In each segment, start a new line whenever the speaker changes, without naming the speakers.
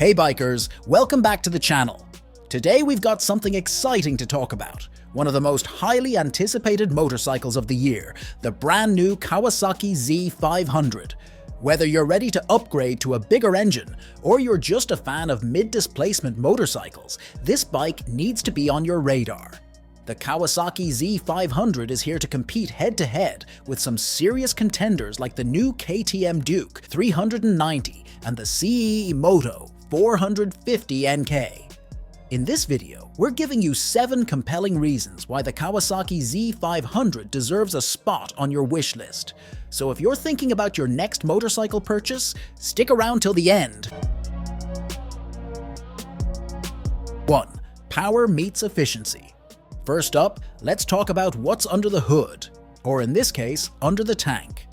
Hey bikers, welcome back to the channel. Today we've got something exciting to talk about. One of the most highly anticipated motorcycles of the year, the brand new Kawasaki Z500. Whether you're ready to upgrade to a bigger engine, or you're just a fan of mid-displacement motorcycles, this bike needs to be on your radar. The Kawasaki Z500 is here to compete head-to-head with some serious contenders like the new KTM Duke 390 and the CFMOTO 450 NK. In this video, we're giving you 7 compelling reasons why the Kawasaki Z500 deserves a spot on your wish list. So if you're thinking about your next motorcycle purchase, stick around till the end. 1. Power meets efficiency. First up, let's talk about what's under the hood, or in this case, under the tank.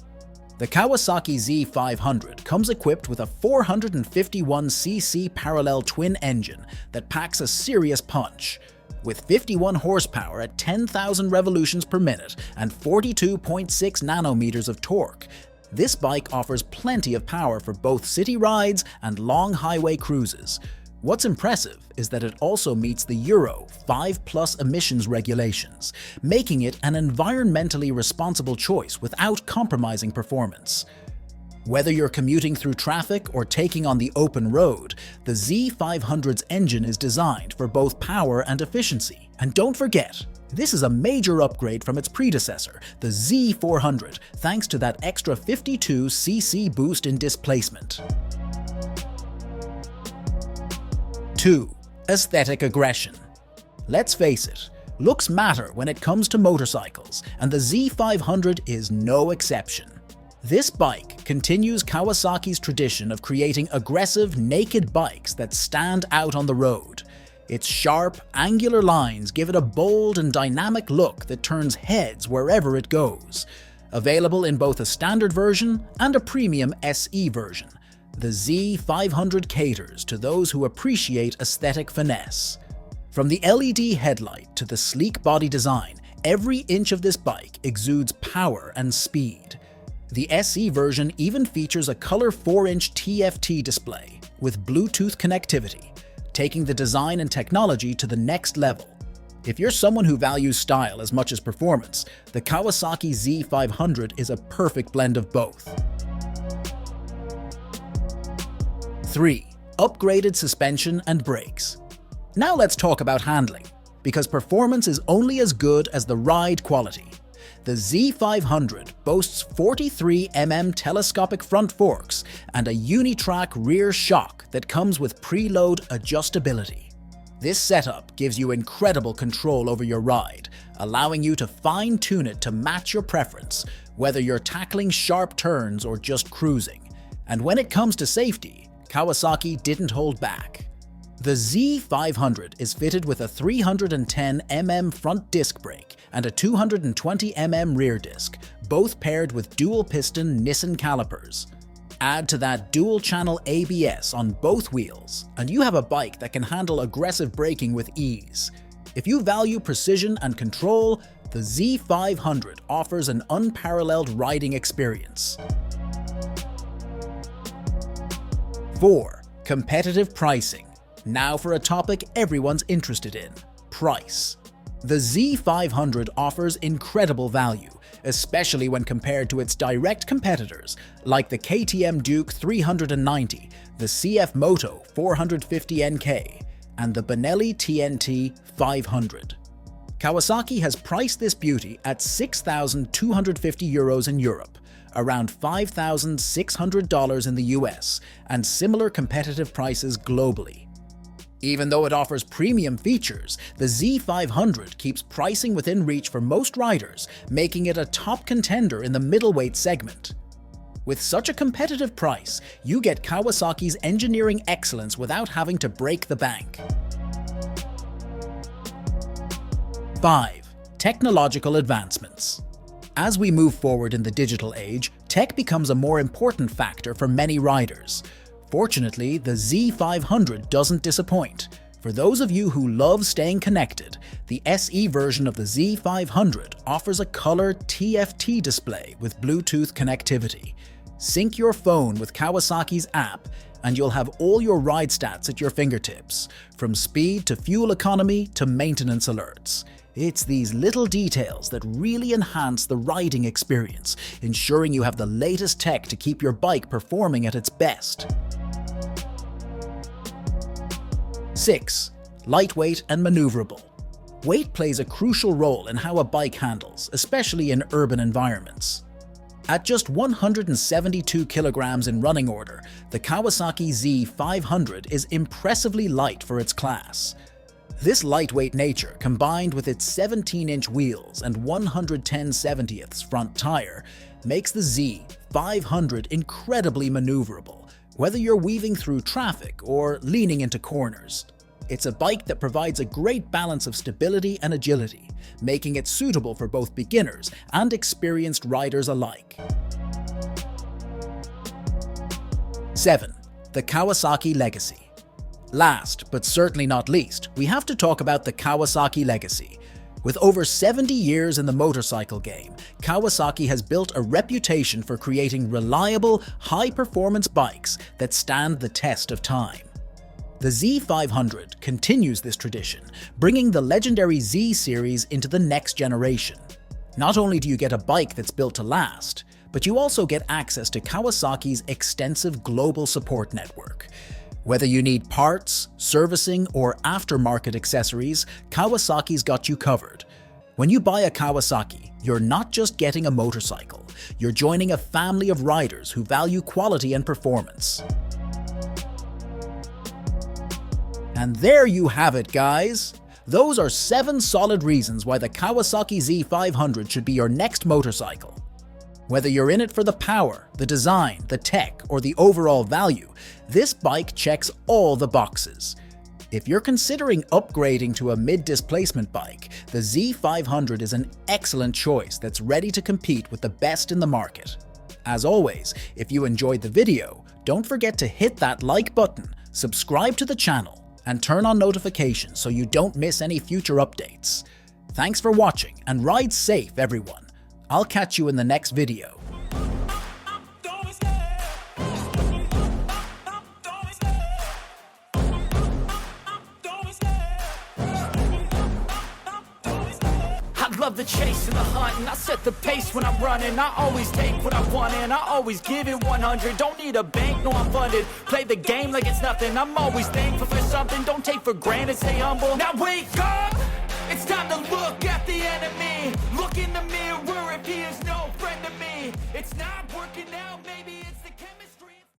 The Kawasaki Z500 comes equipped with a 451cc parallel twin engine that packs a serious punch. With 51 horsepower at 10,000 revolutions per minute and 42.6 nanometers of torque, this bike offers plenty of power for both city rides and long highway cruises. What's impressive is that it also meets the Euro 5+ emissions regulations, making it an environmentally responsible choice without compromising performance. Whether you're commuting through traffic or taking on the open road, the Z500's engine is designed for both power and efficiency. And don't forget, this is a major upgrade from its predecessor, the Z400, thanks to that extra 52cc boost in displacement. 2. Aesthetic aggression. Let's face it, looks matter when it comes to motorcycles, and the Z500 is no exception. This bike continues Kawasaki's tradition of creating aggressive, naked bikes that stand out on the road. Its sharp, angular lines give it a bold and dynamic look that turns heads wherever it goes. Available in both a standard version and a premium SE version, the Z500 caters to those who appreciate aesthetic finesse. From the LED headlight to the sleek body design, every inch of this bike exudes power and speed. The SE version even features a color 4-inch TFT display with Bluetooth connectivity, taking the design and technology to the next level. If you're someone who values style as much as performance, the Kawasaki Z500 is a perfect blend of both. 3. Upgraded suspension and brakes. Now let's talk about handling, because performance is only as good as the ride quality. The Z500 boasts 43mm telescopic front forks and a unitrack rear shock that comes with preload adjustability. This setup gives you incredible control over your ride, allowing you to fine-tune it to match your preference, whether you're tackling sharp turns or just cruising. And when it comes to safety, Kawasaki didn't hold back. The Z500 is fitted with a 310mm front disc brake and a 220mm rear disc, both paired with dual-piston Nissan calipers. Add to that dual-channel ABS on both wheels, and you have a bike that can handle aggressive braking with ease. If you value precision and control, the Z500 offers an unparalleled riding experience. 4. Competitive pricing. Now for a topic everyone's interested in: price. The Z500 offers incredible value, especially when compared to its direct competitors like the KTM Duke 390, the CFMOTO 450 NK, and the Benelli TNT 500. Kawasaki has priced this beauty at €6,250 in Europe, around $5,600 in the US, and similar competitive prices globally. Even though it offers premium features, the Z500 keeps pricing within reach for most riders, making it a top contender in the middleweight segment. With such a competitive price, you get Kawasaki's engineering excellence without having to break the bank. 5. Technological advancements. As we move forward in the digital age, tech becomes a more important factor for many riders. Fortunately, the Z500 doesn't disappoint. For those of you who love staying connected, the SE version of the Z500 offers a color TFT display with Bluetooth connectivity. Sync your phone with Kawasaki's app, and you'll have all your ride stats at your fingertips, from speed to fuel economy to maintenance alerts. It's these little details that really enhance the riding experience, ensuring you have the latest tech to keep your bike performing at its best. 6. Lightweight and maneuverable. Weight plays a crucial role in how a bike handles, especially in urban environments. At just 172 kilograms in running order, the Kawasaki Z500 is impressively light for its class. This lightweight nature, combined with its 17-inch wheels and 110/70ths front tire, makes the Z500 incredibly maneuverable, whether you're weaving through traffic or leaning into corners. It's a bike that provides a great balance of stability and agility, making it suitable for both beginners and experienced riders alike. 7. The Kawasaki Legacy. Last, but certainly not least, we have to talk about the Kawasaki Legacy. With over 70 years in the motorcycle game, Kawasaki has built a reputation for creating reliable, high-performance bikes that stand the test of time. The Z500 continues this tradition, bringing the legendary Z series into the next generation. Not only do you get a bike that's built to last, but you also get access to Kawasaki's extensive global support network. Whether you need parts, servicing, or aftermarket accessories, Kawasaki's got you covered. When you buy a Kawasaki, you're not just getting a motorcycle, you're joining a family of riders who value quality and performance. And there you have it, guys! Those are 7 solid reasons why the Kawasaki Z500 should be your next motorcycle. Whether you're in it for the power, the design, the tech, or the overall value, this bike checks all the boxes. If you're considering upgrading to a mid-displacement bike, the Z500 is an excellent choice that's ready to compete with the best in the market. As always, if you enjoyed the video, don't forget to hit that like button, subscribe to the channel, and turn on notifications so you don't miss any future updates. Thanks for watching, and ride safe, everyone. I'll catch you in the next video.
Love the chase and the hunt, and I set the pace when I'm running. I always take what I want and I always give it 100. Don't need a bank, no I'm funded. Play the game like it's nothing. I'm always thankful for something. Don't take for granted, stay humble. Now wake up, it's time to look at the enemy. Look in the mirror if he is no friend to me. It's not working out, maybe